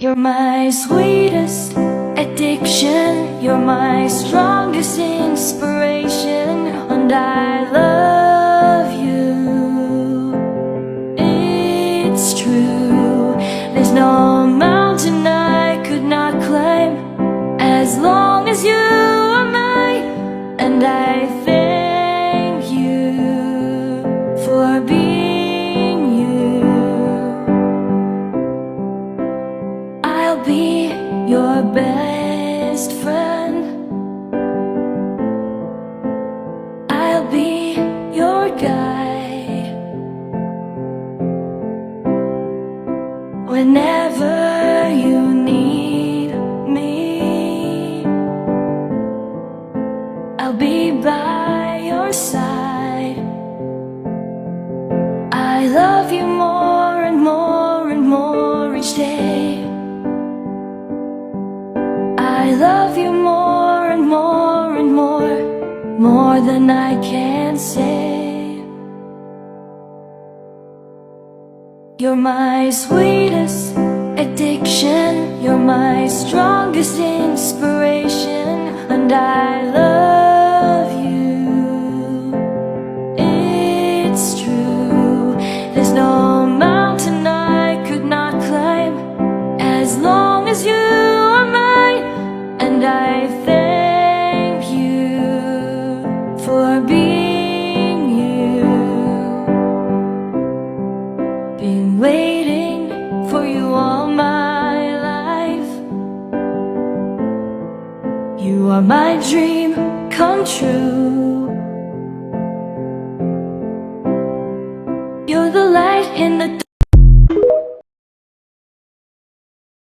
You're my sweetest addiction, you're my strongest inspiration, and I love you. It's true, there's no mountain I could not climb as long as you are mine, and I thank you for being you. I'll be your best friend, I'll be your guide whenever you need me. I'll be by your side. I love you more and more and more each day. I love you more and more and more than I can say. You're my sweetest addiction, you're my strongest inspiration, and I love you. It's true, there's no mountain I could not climb as long as you are mine, and I thank you for being you. Been waiting for you all my life. You are my dream come true.